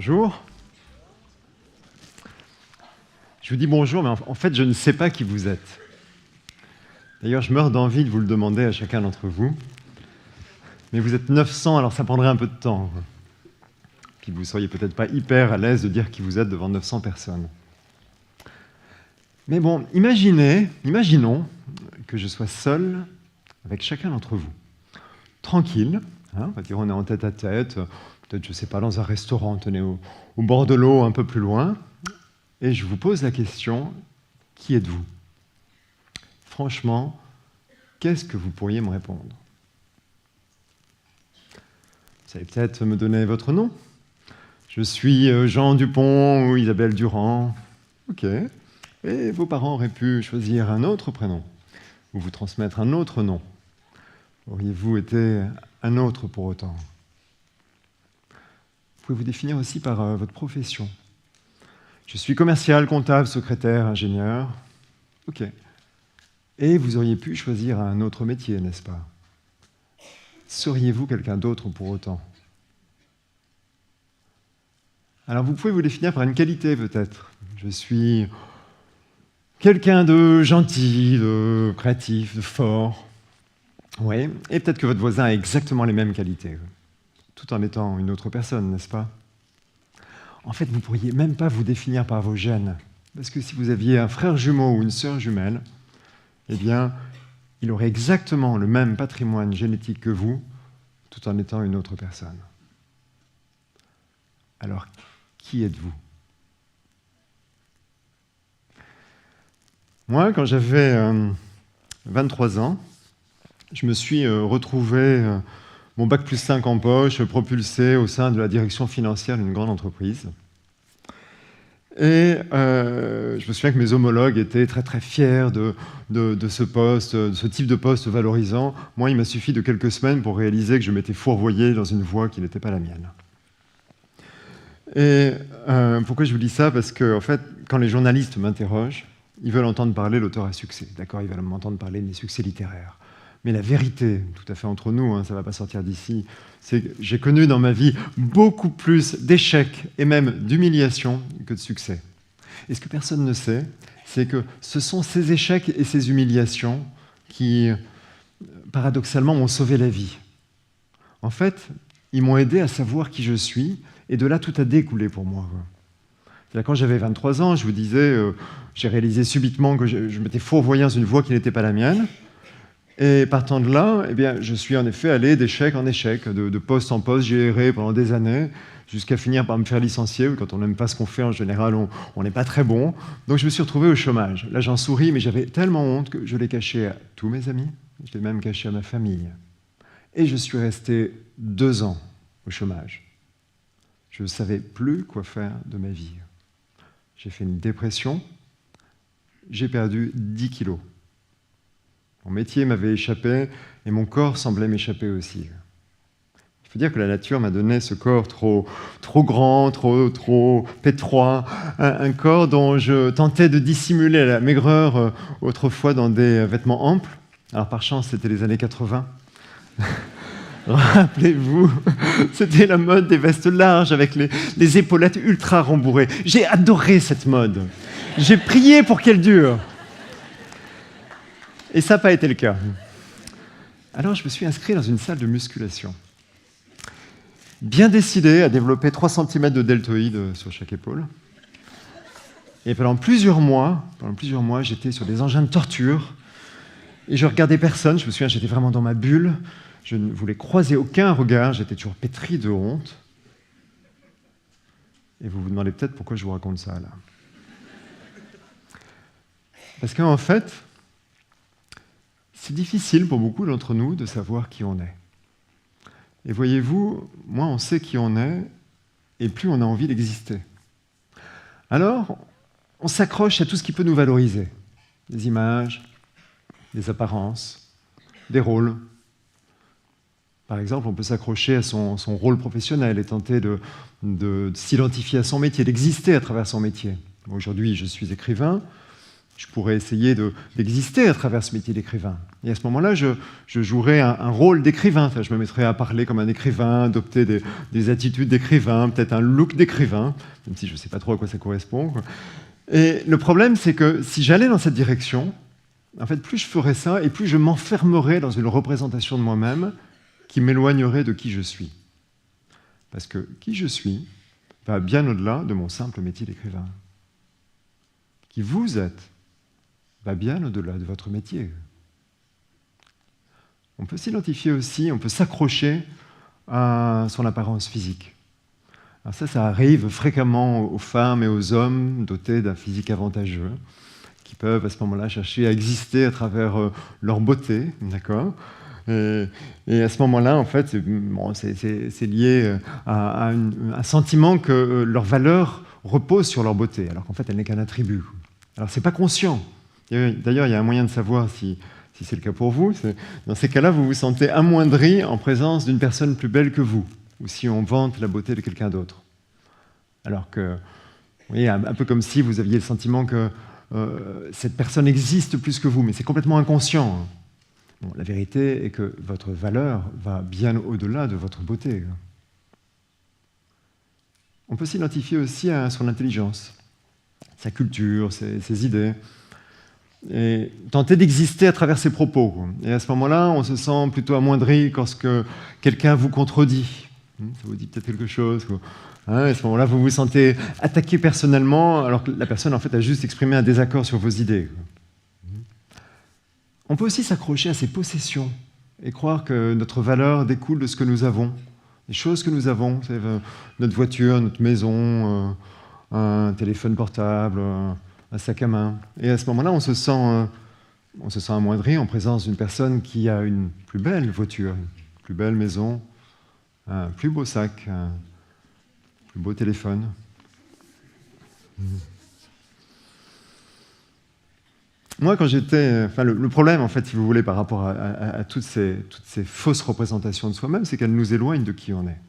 Bonjour. Je vous dis bonjour, mais en fait, je ne sais pas qui vous êtes. D'ailleurs, je meurs d'envie de vous le demander à chacun d'entre vous. Mais vous êtes 900, alors ça prendrait un peu de temps. Puis vous ne seriez peut-être pas hyper à l'aise de dire qui vous êtes devant 900 personnes. Mais bon, imaginons que je sois seul avec chacun d'entre vous. Tranquille, hein, on va dire on est en tête à tête, peut-être, je ne sais pas, dans un restaurant, tenez, au bord de l'eau, un peu plus loin, et je vous pose la question, qui êtes-vous? Franchement, qu'est-ce que vous pourriez me répondre? Vous allez peut-être me donner votre nom. Je suis Jean Dupont ou Isabelle Durand. Ok. Et vos parents auraient pu choisir un autre prénom ou vous transmettre un autre nom. Auriez-vous été un autre pour autant? Vous pouvez vous définir aussi par votre profession. Je suis commercial, comptable, secrétaire, ingénieur. Ok. Et vous auriez pu choisir un autre métier, n'est-ce pas? Seriez-vous quelqu'un d'autre pour autant? Alors vous pouvez vous définir par une qualité peut-être. Je suis quelqu'un de gentil, de créatif, de fort. Oui, et peut-être que votre voisin a exactement les mêmes qualités, tout en étant une autre personne, n'est-ce pas? En fait, vous ne pourriez même pas vous définir par vos gènes, parce que si vous aviez un frère jumeau ou une sœur jumelle, eh bien, il aurait exactement le même patrimoine génétique que vous, tout en étant une autre personne. Alors, qui êtes-vous? Moi, quand j'avais 23 ans, je me suis retrouvé, mon bac plus 5 en poche, propulsé au sein de la direction financière d'une grande entreprise. Et je me souviens que mes homologues étaient très très fiers de ce poste, de ce type de poste valorisant. Moi, il m'a suffi de quelques semaines pour réaliser que je m'étais fourvoyé dans une voie qui n'était pas la mienne. Et pourquoi je vous dis ça? Parce que, en fait, quand les journalistes m'interrogent, ils veulent entendre parler l'auteur à succès. D'accord, ils veulent m'entendre parler de mes succès littéraires. Mais la vérité, tout à fait entre nous, hein, ça ne va pas sortir d'ici, c'est que j'ai connu dans ma vie beaucoup plus d'échecs et même d'humiliations que de succès. Et ce que personne ne sait, c'est que ce sont ces échecs et ces humiliations qui, paradoxalement, m'ont sauvé la vie. En fait, ils m'ont aidé à savoir qui je suis, et de là, tout a découlé pour moi. Quand j'avais 23 ans, je vous disais, j'ai réalisé subitement que je m'étais fourvoyé dans une voie qui n'était pas la mienne. Et partant de là, eh bien, je suis en effet allé d'échec en échec, de poste en poste, j'ai erré pendant des années, jusqu'à finir par me faire licencier. Quand on n'aime pas ce qu'on fait, en général, on n'est pas très bon. Donc je me suis retrouvé au chômage. Là, j'en souris, mais j'avais tellement honte que je l'ai caché à tous mes amis, je l'ai même caché à ma famille. Et je suis resté 2 ans au chômage. Je ne savais plus quoi faire de ma vie. J'ai fait une dépression, j'ai perdu 10 kilos. Mon métier m'avait échappé et mon corps semblait m'échapper aussi. Il faut dire que la nature m'a donné ce corps trop grand, trop étroit, un corps dont je tentais de dissimuler la maigreur autrefois dans des vêtements amples. Alors par chance, c'était les années 80. Rappelez-vous, c'était la mode des vestes larges avec les épaulettes ultra rembourrées. J'ai adoré cette mode. J'ai prié pour qu'elle dure. Et ça n'a pas été le cas. Alors je me suis inscrit dans une salle de musculation. Bien décidé à développer 3 cm de deltoïde sur chaque épaule. Et pendant plusieurs mois, j'étais sur des engins de torture. Et je regardais personne. Je me souviens, j'étais vraiment dans ma bulle. Je ne voulais croiser aucun regard. J'étais toujours pétri de honte. Et vous vous demandez peut-être pourquoi je vous raconte ça, là. Parce qu'en fait, c'est difficile pour beaucoup d'entre nous de savoir qui on est. Et voyez-vous, moins on sait qui on est, et plus on a envie d'exister. Alors, on s'accroche à tout ce qui peut nous valoriser. Des images, des apparences, des rôles. Par exemple, on peut s'accrocher à son rôle professionnel et tenter de s'identifier à son métier, d'exister à travers son métier. Aujourd'hui, je suis écrivain, Je pourrais essayer d'exister à travers ce métier d'écrivain. Et à ce moment-là, je jouerais un rôle d'écrivain. Je me mettrais à parler comme un écrivain, adopter des attitudes d'écrivain, peut-être un look d'écrivain, même si je ne sais pas trop à quoi ça correspond, quoi. Et le problème, c'est que si j'allais dans cette direction, en fait, plus je ferais ça, et plus je m'enfermerais dans une représentation de moi-même qui m'éloignerait de qui je suis. Parce que qui je suis va bien au-delà de mon simple métier d'écrivain. Qui vous êtes va bien au-delà de votre métier. On peut s'identifier aussi, on peut s'accrocher à son apparence physique. Alors ça arrive fréquemment aux femmes et aux hommes dotés d'un physique avantageux, qui peuvent à ce moment-là chercher à exister à travers leur beauté, d'accord ? Et à ce moment-là, en fait, c'est lié à un sentiment que leur valeur repose sur leur beauté, alors qu'en fait, elle n'est qu'un attribut. Alors, c'est pas conscient. D'ailleurs, il y a un moyen de savoir si c'est le cas pour vous. Dans ces cas-là, vous vous sentez amoindri en présence d'une personne plus belle que vous, ou si on vante la beauté de quelqu'un d'autre. Alors que, vous voyez, un peu comme si vous aviez le sentiment que cette personne existe plus que vous, mais c'est complètement inconscient. Bon, la vérité est que votre valeur va bien au-delà de votre beauté. On peut s'identifier aussi à son intelligence, sa culture, ses idées, et tenter d'exister à travers ses propos. Et à ce moment-là, on se sent plutôt amoindri lorsque quelqu'un vous contredit. Ça vous dit peut-être quelque chose. À ce moment-là, vous vous sentez attaqué personnellement, alors que la personne, en fait, a juste exprimé un désaccord sur vos idées. On peut aussi s'accrocher à ses possessions et croire que notre valeur découle de ce que nous avons, les choses que nous avons, notre voiture, notre maison, un téléphone portable, un sac à main. Et à ce moment-là, on se sent amoindri en présence d'une personne qui a une plus belle voiture, une plus belle maison, un plus beau sac, un plus beau téléphone. Moi, quand j'étais... le problème, en fait, si vous voulez, par rapport à toutes ces fausses représentations de soi-même, c'est qu'elles nous éloignent de qui on est.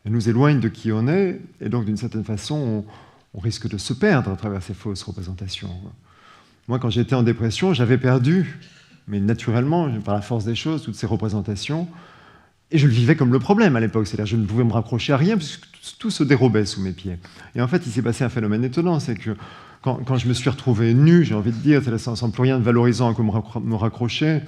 Elles nous éloignent de qui on est, et donc, d'une certaine façon, on risque de se perdre à travers ces fausses représentations. Moi, quand j'étais en dépression, j'avais perdu, mais naturellement, par la force des choses, toutes ces représentations, et je le vivais comme le problème à l'époque. C'est-à-dire, je ne pouvais me raccrocher à rien, puisque tout se dérobait sous mes pieds. Et en fait, il s'est passé un phénomène étonnant, c'est que quand je me suis retrouvé nu, j'ai envie de dire, sans plus rien de valorisant à quoi me raccrocher,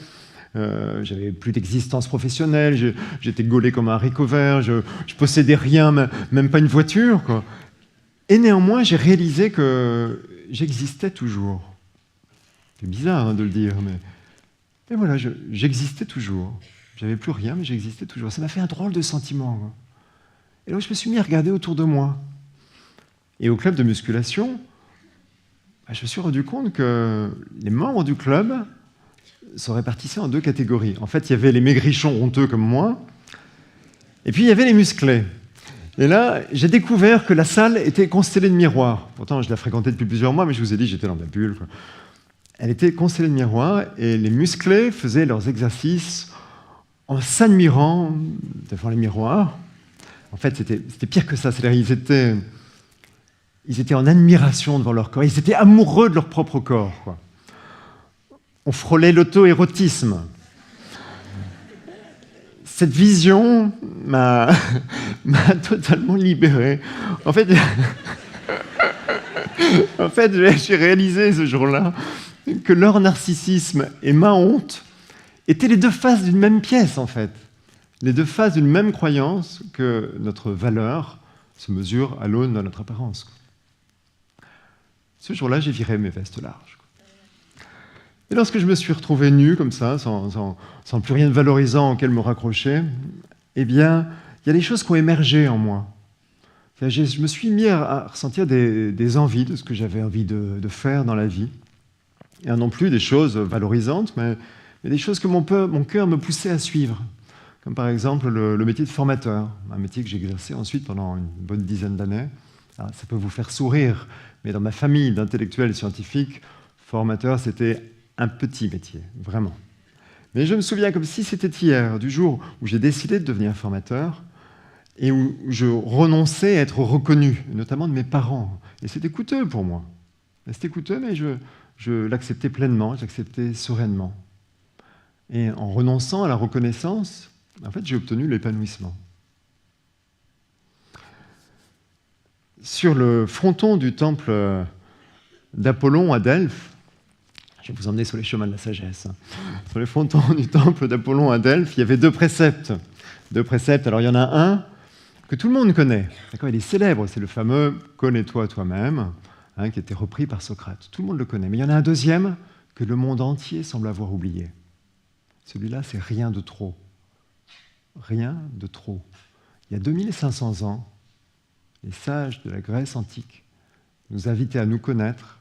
j'avais plus d'existence professionnelle, j'étais gaulé comme un haricot vert, je possédais rien, même pas une voiture, quoi. Et néanmoins, j'ai réalisé que j'existais toujours. C'est bizarre de le dire, mais voilà, j'existais toujours. J'avais plus rien, mais j'existais toujours. Ça m'a fait un drôle de sentiment, quoi. Et donc je me suis mis à regarder autour de moi. Et au club de musculation, je me suis rendu compte que les membres du club se répartissaient en deux catégories. En fait, il y avait les maigrichons honteux comme moi, et puis il y avait les musclés. Et là, j'ai découvert que la salle était constellée de miroirs. Pourtant, je la fréquentais depuis plusieurs mois, mais je vous ai dit, j'étais dans ma bulle, quoi. Elle était constellée de miroirs, et les musclés faisaient leurs exercices en s'admirant devant les miroirs. En fait, c'était pire que ça. C'est-à-dire, ils étaient en admiration devant leur corps. Ils étaient amoureux de leur propre corps, quoi. On frôlait l'auto-érotisme. Cette vision m'a totalement libéré. En fait, j'ai réalisé ce jour-là que leur narcissisme et ma honte étaient les deux faces d'une même pièce, en fait. Les deux faces d'une même croyance que notre valeur se mesure à l'aune de notre apparence. Ce jour-là, j'ai viré mes vestes larges. Et lorsque je me suis retrouvé nu, comme ça, sans plus rien de valorisant auquel me raccrocher, eh bien, il y a des choses qui ont émergé en moi. Je me suis mis à ressentir des envies de ce que j'avais envie de faire dans la vie. Et non plus des choses valorisantes, mais des choses que mon cœur me poussait à suivre. Comme par exemple le métier de formateur, un métier que j'ai exercé ensuite pendant une bonne dizaine d'années. Alors, ça peut vous faire sourire, mais dans ma famille d'intellectuels et scientifiques, formateur, c'était un petit métier, vraiment. Mais je me souviens comme si c'était hier, du jour où j'ai décidé de devenir formateur et où je renonçais à être reconnu, notamment de mes parents. Et c'était coûteux pour moi. C'était coûteux, mais je je l'acceptais pleinement, je l'acceptais sereinement. Et en renonçant à la reconnaissance, en fait, j'ai obtenu l'épanouissement. Sur le fronton du temple d'Apollon à Delphes, je vais vous emmener sur les chemins de la sagesse. Sur le fronton du temple d'Apollon à Delphes, il y avait deux préceptes. Alors il y en a un que tout le monde connaît. D'accord, il est célèbre, c'est le fameux « Connais-toi toi-même », qui a été repris par Socrate. Tout le monde le connaît. Mais il y en a un deuxième que le monde entier semble avoir oublié. Celui-là, c'est rien de trop. Rien de trop. Il y a 2500 ans, les sages de la Grèce antique nous invitaient à nous connaître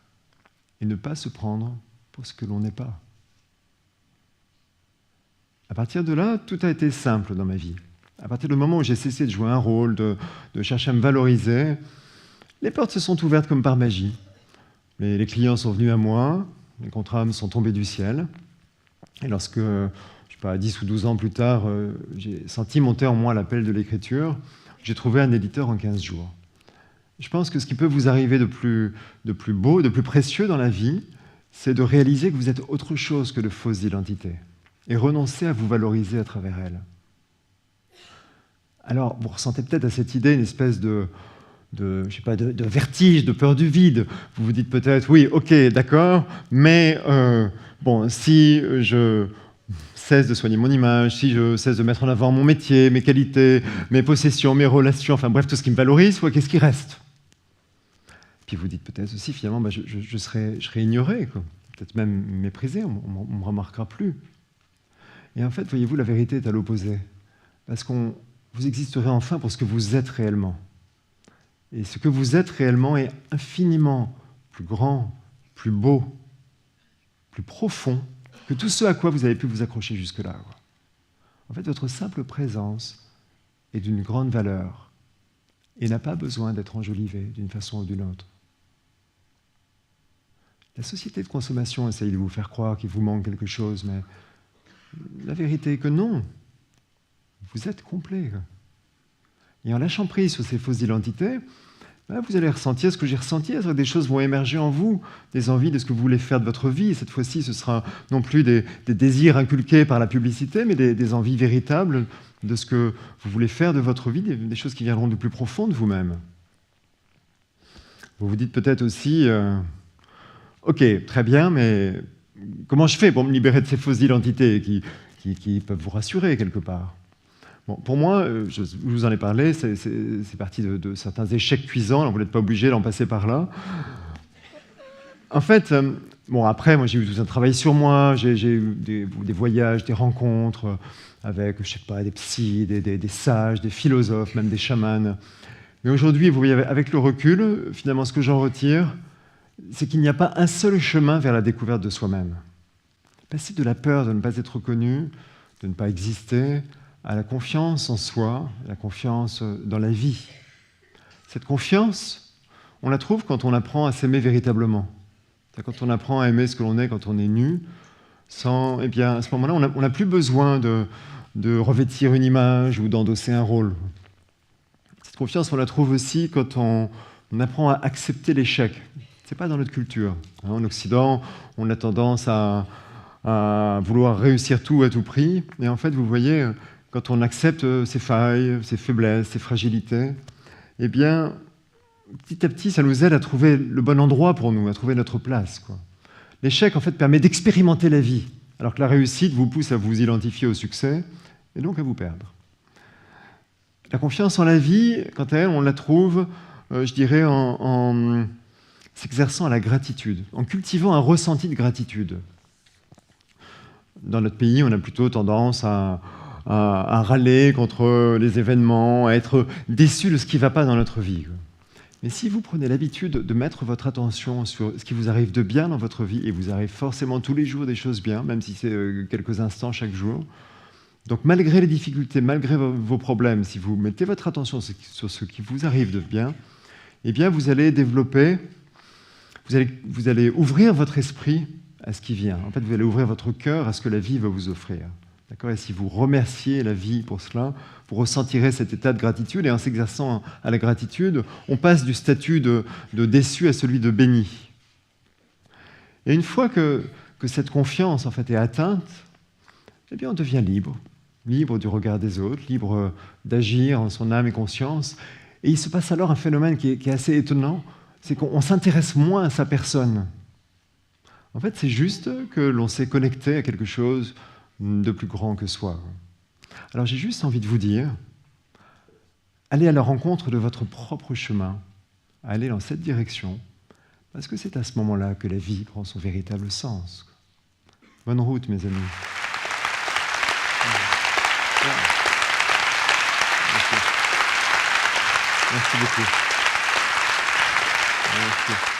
et ne pas se prendre pour ce que l'on n'est pas. À partir de là, tout a été simple dans ma vie. À partir du moment où j'ai cessé de jouer un rôle, de chercher à me valoriser, les portes se sont ouvertes comme par magie. Les clients sont venus à moi, les contrats me sont tombés du ciel. Et lorsque, je sais pas, 10 ou 12 ans plus tard, j'ai senti monter en moi l'appel de l'écriture, j'ai trouvé un éditeur en 15 jours. Je pense que ce qui peut vous arriver de plus beau, de plus précieux dans la vie, c'est de réaliser que vous êtes autre chose que de fausses identités et renoncer à vous valoriser à travers elles. Alors, vous ressentez peut-être à cette idée une espèce de vertige, de peur du vide. Vous vous dites peut-être, oui, ok, d'accord, mais si je cesse de soigner mon image, si je cesse de mettre en avant mon métier, mes qualités, mes possessions, mes relations, enfin bref, tout ce qui me valorise, qu'est-ce qui reste? Puis vous dites peut-être aussi, finalement, je serai ignoré, peut-être même méprisé, on ne me remarquera plus. Et en fait, voyez-vous, la vérité est à l'opposé. Parce que vous existerez enfin pour ce que vous êtes réellement. Et ce que vous êtes réellement est infiniment plus grand, plus beau, plus profond que tout ce à quoi vous avez pu vous accrocher jusque-là. En fait, votre simple présence est d'une grande valeur et n'a pas besoin d'être enjolivée d'une façon ou d'une autre. La société de consommation essaye de vous faire croire qu'il vous manque quelque chose, mais la vérité est que non. Vous êtes complet. Et en lâchant prise sur ces fausses identités, vous allez ressentir ce que j'ai ressenti, des choses vont émerger en vous, des envies de ce que vous voulez faire de votre vie. Et cette fois-ci, ce sera non plus des désirs inculqués par la publicité, mais des envies véritables de ce que vous voulez faire de votre vie, des choses qui viendront du plus profond de vous-même. Vous vous dites peut-être aussi, ok, très bien, mais comment je fais pour me libérer de ces fausses identités qui peuvent vous rassurer quelque part? Bon, pour moi, je vous en ai parlé, c'est parti de certains échecs cuisants, vous n'êtes pas obligé d'en passer par là. En fait, après, moi j'ai eu tout un travail sur moi, j'ai eu des voyages, des rencontres avec, je sais pas, des psys, des sages, des philosophes, même des chamans. Mais aujourd'hui, vous voyez, avec le recul, finalement, ce que j'en retire, c'est qu'il n'y a pas un seul chemin vers la découverte de soi-même. Passer de la peur de ne pas être reconnu, de ne pas exister, à la confiance en soi, à la confiance dans la vie. Cette confiance, on la trouve quand on apprend à s'aimer véritablement. Quand on apprend à aimer ce que l'on est quand on est nu, à ce moment-là, on n'a plus besoin de revêtir une image ou d'endosser un rôle. Cette confiance, on la trouve aussi quand on apprend à accepter l'échec. Ce n'est pas dans notre culture. En Occident, on a tendance à vouloir réussir tout à tout prix. Et en fait, vous voyez, quand on accepte ses failles, ses faiblesses, ses fragilités, eh bien, petit à petit, ça nous aide à trouver le bon endroit pour nous, à trouver notre place. L'échec, en fait, permet d'expérimenter la vie, alors que la réussite vous pousse à vous identifier au succès et donc à vous perdre. La confiance en la vie, quant à elle, on la trouve, je dirais, en s'exerçant à la gratitude, en cultivant un ressenti de gratitude. Dans notre pays, on a plutôt tendance à râler contre les événements, à être déçu de ce qui ne va pas dans notre vie. Mais si vous prenez l'habitude de mettre votre attention sur ce qui vous arrive de bien dans votre vie, et vous arrive forcément tous les jours des choses bien, même si c'est quelques instants chaque jour, donc malgré les difficultés, malgré vos problèmes, si vous mettez votre attention sur ce qui vous arrive de bien, eh bien vous allez développer, vous allez ouvrir votre esprit à ce qui vient. En fait, vous allez ouvrir votre cœur à ce que la vie va vous offrir. D'accord ? Et si vous remerciez la vie pour cela, vous ressentirez cet état de gratitude. Et en s'exerçant à la gratitude, on passe du statut de déçu à celui de béni. Et une fois que cette confiance en fait, est atteinte, eh bien, on devient libre. Libre du regard des autres, libre d'agir en son âme et conscience. Et il se passe alors un phénomène qui est assez étonnant, c'est qu'on s'intéresse moins à sa personne. En fait, c'est juste que l'on s'est connecté à quelque chose de plus grand que soi. Alors j'ai juste envie de vous dire, allez à la rencontre de votre propre chemin, allez dans cette direction, parce que c'est à ce moment-là que la vie prend son véritable sens. Bonne route, mes amis. Merci beaucoup. Merci.